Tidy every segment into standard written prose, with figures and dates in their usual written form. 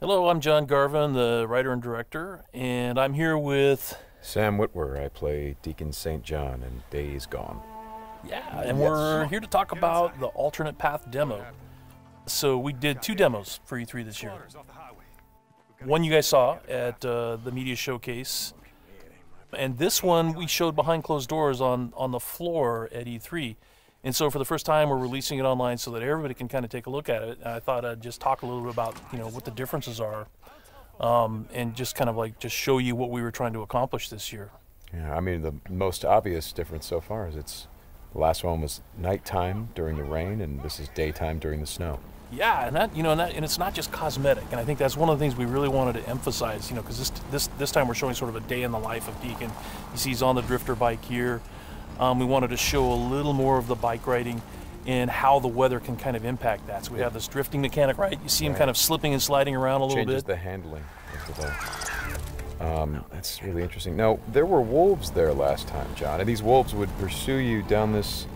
Hello, I'm John Garvin, the writer and director, and I'm here with Sam Witwer. I play Deacon St. John in Days Gone. Yeah, and we're here to talk about the Alternate Path demo. So we did 2 demos for E3 this year. One you guys saw at the media showcase, and this one we showed behind closed doors on the floor at E3. And so for the first time, we're releasing it online so that everybody can kind of take a look at it. And I thought I'd just talk a little bit about, what the differences are, and just kind of like just show you what we were trying to accomplish this year. Yeah, I mean, the most obvious difference so far is the last one was nighttime during the rain, and this is daytime during the snow. Yeah, and and it's not just cosmetic, and I think that's one of the things we really wanted to emphasize, because this time we're showing sort of a day in the life of Deacon. You see he's on the drifter bike here. We wanted to show a little more of the bike riding and how the weather can kind of impact that. So we have this drifting mechanic, right? You see him kind of slipping and sliding around a little bit. Changes the handling of the bike. That's really interesting. Now, there were wolves there last time, John, and these wolves would pursue you down this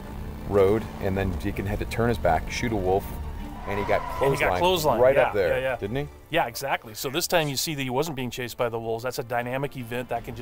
road, and then Deacon had to turn his back, shoot a wolf, and he got clotheslined right up there, didn't he? Yeah, exactly. So this time you see that he wasn't being chased by the wolves. That's a dynamic event that can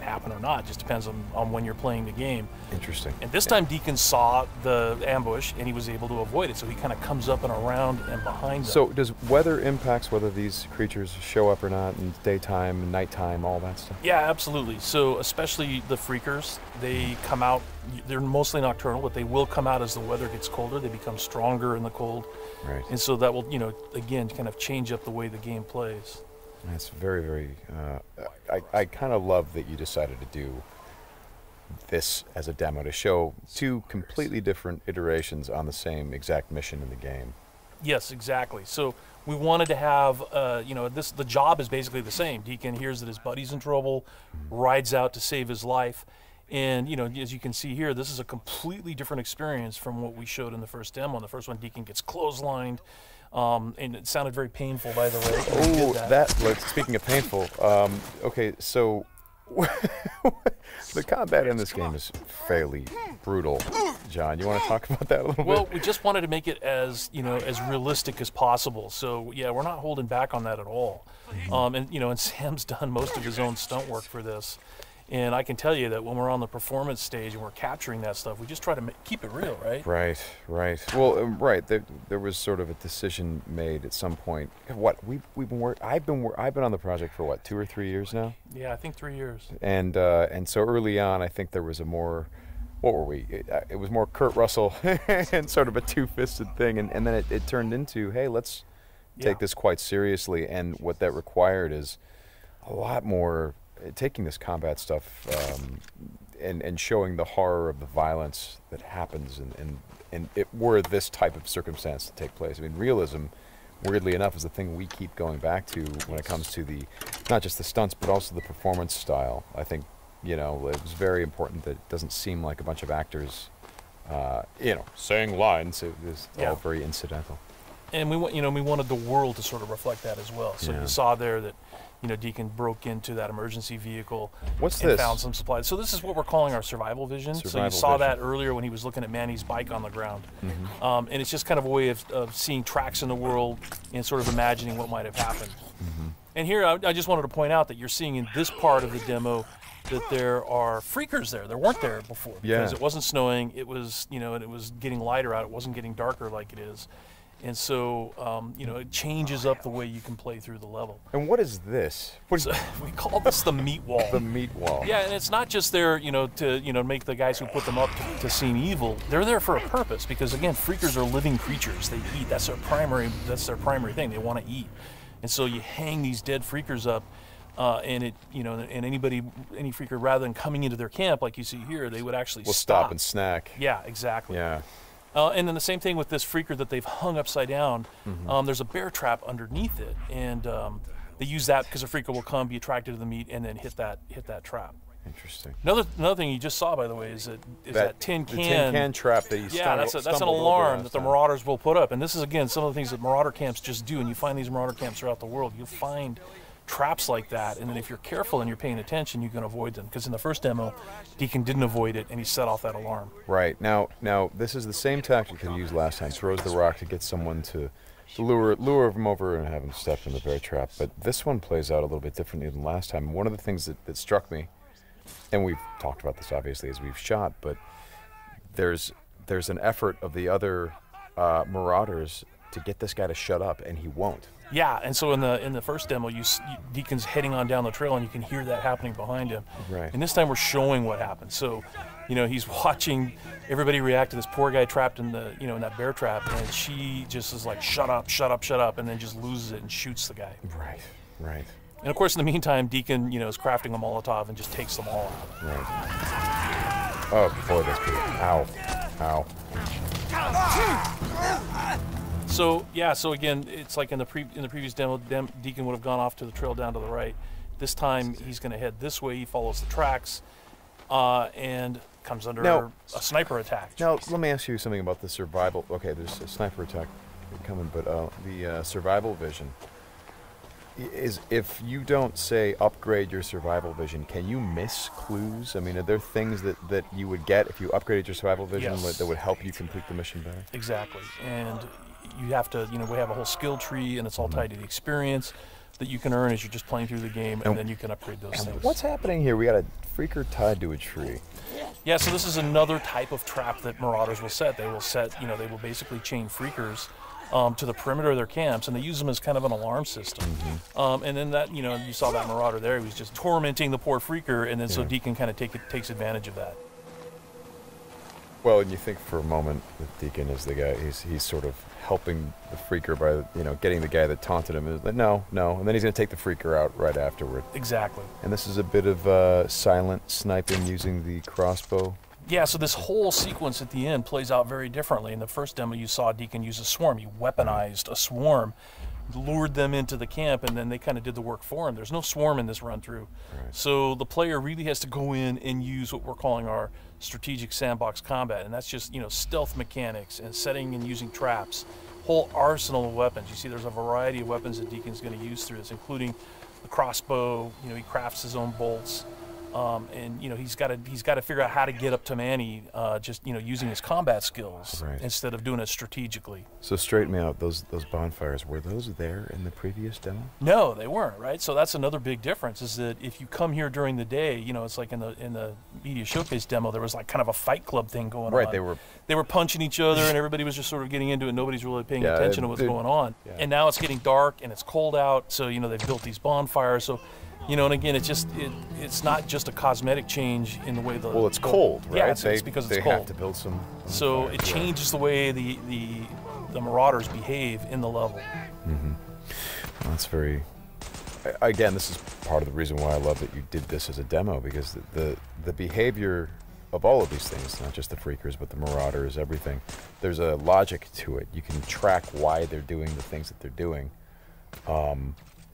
happen or not. It just depends on when you're playing the game. Interesting. And this time Deacon saw the ambush and he was able to avoid it. So he kind of comes up and around and behind them. So does weather impacts whether these creatures show up or not in daytime and nighttime, all that stuff? Yeah, absolutely. So especially the freakers, they come out, they're mostly nocturnal, but they will come out as the weather gets colder. They become stronger in the cold. Right. And so that will, again, kind of change up the way the game plays. That's very, very, I kind of love that you decided to do this as a demo to show 2 completely different iterations on the same exact mission in the game. Yes, exactly. So we wanted to have, the job is basically the same. Deacon hears that his buddy's in trouble, rides out to save his life. And, as you can see here, this is a completely different experience from what we showed in the first demo. In the first one, Deacon gets clotheslined, and it sounded very painful, by the way. Oh, speaking of painful, okay, so the combat in this game is fairly brutal. John, you want to talk about that a little bit? Well, we just wanted to make it as, as realistic as possible. So, yeah, we're not holding back on that at all. And Sam's done most of his own stunt work for this. And I can tell you that when we're on the performance stage and we're capturing that stuff, we just try to keep it real, right? Right. Well, right. There was sort of a decision made at some point. What I've been on the project for 2 or 3 years now. Yeah, I think 3 years. And so early on, I think there was a more, what were we? It was more Kurt Russell and sort of a two-fisted thing, and then it turned into, hey, let's take this quite seriously. And what that required is a lot more. Taking this combat stuff and showing the horror of the violence that happens and it were this type of circumstance to take place. I mean, realism, weirdly enough, is the thing we keep going back to when it comes to not just the stunts, but also the performance style. I think, it was very important that it doesn't seem like a bunch of actors, saying lines. It was all very incidental. And we wanted the world to sort of reflect that as well. So you saw there that, Deacon broke into that emergency vehicle and found some supplies. So this is what we're calling our survival vision. So you saw that earlier when he was looking at Manny's bike on the ground. And it's just kind of a way of seeing tracks in the world and sort of imagining what might have happened. And here I just wanted to point out that you're seeing in this part of the demo that there are freakers there. There weren't there before because it wasn't snowing. It was, and it was getting lighter out. It wasn't getting darker like it is. And so, it changes up the way you can play through the level. And what is this? We call this the meat wall. The meat wall. Yeah, and it's not just there, to make the guys who put them up to seem evil. They're there for a purpose because, again, freakers are living creatures. They eat. That's their primary thing. They want to eat. And so you hang these dead freakers up, and and any freaker, rather than coming into their camp like you see here, they would actually stop and snack. Yeah, exactly. Yeah. And then the same thing with this freaker that they've hung upside down. There's a bear trap underneath it, and they use that because a freaker will come, be attracted to the meat, and then hit that trap. Interesting. Another thing you just saw, by the way, is that tin can. The tin can trap that you that's an alarm that the Marauders will put up. And this is, again, some of the things that Marauder camps just do. And you find these Marauder camps throughout the world. You'll find traps like that, and then if you're careful and you're paying attention, you can avoid them. Because in the first demo, Deacon didn't avoid it, and he set off that alarm. Right. Now this is the same tactic that he used last time. Throws the rock to get someone to lure him over and have him step in the bear trap. But this one plays out a little bit differently than last time. One of the things that struck me, and we've talked about this obviously as we've shot, but there's an effort of the other Marauders to get this guy to shut up, and he won't. Yeah, and so in the first demo, Deacon's heading on down the trail, and you can hear that happening behind him. Right. And this time we're showing what happened. So, he's watching everybody react to this poor guy trapped in the in that bear trap, and she just is like, shut up, shut up, shut up, and then just loses it and shoots the guy. Right. Right. And of course, in the meantime, Deacon is crafting a Molotov and just takes them all out. Right. Oh boy, that's good. Ow. Ow. So again, it's like in the previous demo, Deacon would have gone off to the trail down to the right. This time he's going to head this way. He follows the tracks, and comes under a sniper attack. Now let me ask you something about the survival. Okay, there's a sniper attack coming, but the survival vision is, if you don't say upgrade your survival vision, can you miss clues? I mean, are there things that you would get if you upgraded your survival vision that would help you complete the mission better? Exactly, and you have to, we have a whole skill tree, and it's all tied to the experience that you can earn as you're just playing through the game, and then you can upgrade those things. What's happening here? We got a freaker tied to a tree. Yeah, so this is another type of trap that Marauders will set. They will set, they will basically chain freakers to the perimeter of their camps, and they use them as kind of an alarm system. And then that, you saw that Marauder there, he was just tormenting the poor freaker, and then so Deacon kind of takes advantage of that. Well, and you think for a moment that Deacon is the guy, he's sort of helping the freaker by, getting the guy that taunted him. Is like, no, and then he's going to take the freaker out right afterward. Exactly. And this is a bit of silent sniping using the crossbow. Yeah, so this whole sequence at the end plays out very differently. In the first demo, you saw Deacon use a swarm. He weaponized a swarm, lured them into the camp, and then they kind of did the work for him. There's no swarm in this run-through. Right. So the player really has to go in and use what we're calling our strategic sandbox combat, and that's just, stealth mechanics and setting and using traps, whole arsenal of weapons. You see there's a variety of weapons that Deacon's going to use through this, including the crossbow. He crafts his own bolts. And he's got to figure out how to get up to Manny, just using his combat skills instead of doing it strategically. So straighten me out. Those bonfires, were those there in the previous demo? No, they weren't. Right. So that's another big difference. Is that if you come here during the day, it's like in the media showcase demo, there was like kind of a fight club thing going on. Right. They were punching each other, and everybody was just sort of getting into it. Nobody's really paying attention to what's going on. Yeah. And now it's getting dark and it's cold out. So they've built these bonfires. So. And again, it's not just a cosmetic change in the way the... Well, it's cold, right? Yeah, it's because it's cold. They have to build some... So it changes the way the Marauders behave in the level. Well, that's very... Again, this is part of the reason why I love that you did this as a demo, because the behavior of all of these things, not just the freakers, but the Marauders, everything, there's a logic to it. You can track why they're doing the things that they're doing.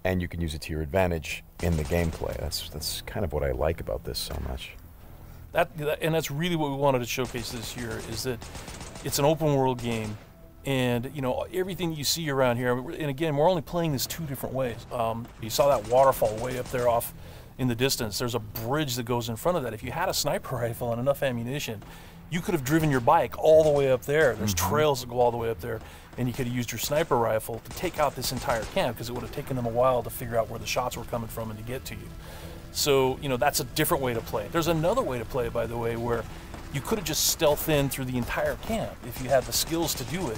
And you can use it to your advantage in the gameplay. That's kind of what I like about this so much. And that's really what we wanted to showcase this year, is that it's an open world game, and everything you see around here. And again, we're only playing this two different ways. You saw that waterfall way up there off in the distance. There's a bridge that goes in front of that. If you had a sniper rifle and enough ammunition, you could have driven your bike all the way up there. There's trails that go all the way up there. And you could have used your sniper rifle to take out this entire camp, because it would have taken them a while to figure out where the shots were coming from and to get to you. So, that's a different way to play it. There's another way to play it, by the way, where you could have just stealthed in through the entire camp if you had the skills to do it.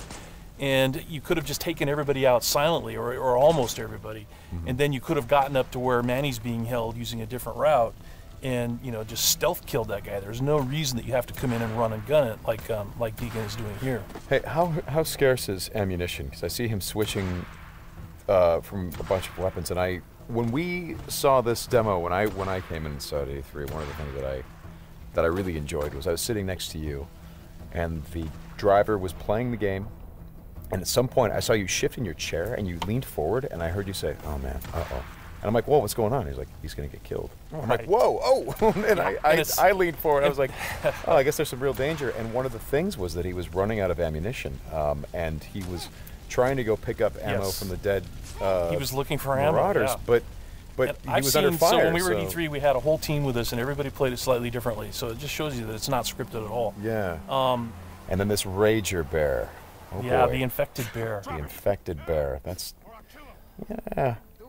And you could have just taken everybody out silently, or almost everybody. And then you could have gotten up to where Manny's being held using a different route, and just stealth killed that guy. There's no reason that you have to come in and run and gun it like Deacon is doing here. Hey, how scarce is ammunition? Because I see him switching from a bunch of weapons, and when we saw this demo, when I came in and saw it at A3, one of the things that I really enjoyed was I was sitting next to you, and the driver was playing the game, and at some point I saw you shift in your chair and you leaned forward, and I heard you say, "Oh man, uh-oh." And I'm like, whoa, what's going on? He's like, he's going to get killed. I'm like, whoa, oh. And I leaned forward. I was like, oh, I guess there's some real danger. And one of the things was that he was running out of ammunition. And he was trying to go pick up ammo from the dead he was looking for Marauders. Ammo, But but he was under fire. So when we were at E3, we had a whole team with us, and everybody played it slightly differently. So it just shows you that it's not scripted at all. Yeah. And then this Rager Bear. Oh yeah, boy. The infected bear. The infected bear. That's,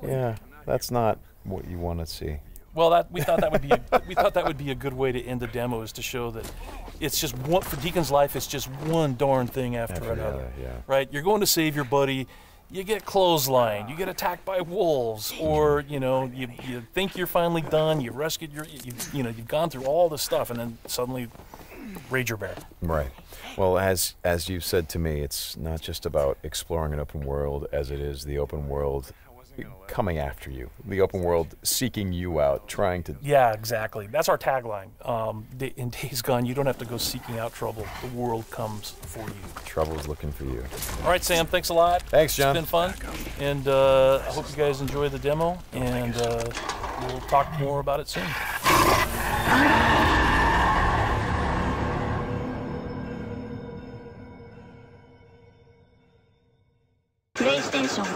yeah. That's not what you want to see. Well, we thought that would be a good way to end the demo, is to show that it's just one, for Deacon's life. It's just one darn thing after another. Yeah. Right? You're going to save your buddy. You get clotheslined, you get attacked by wolves, or you think you're finally done. You rescued you've gone through all this stuff, and then suddenly, Rager Bear. Right. Well, as you said to me, it's not just about exploring an open world, as it is the open world coming after you, the open world seeking you out, trying to... Yeah, exactly. That's our tagline. In Days Gone, you don't have to go seeking out trouble. The world comes for you. Trouble's looking for you. All right, Sam, thanks a lot. Thanks, John. It's been fun. And I hope you guys enjoy the demo, and we'll talk more about it soon. PlayStation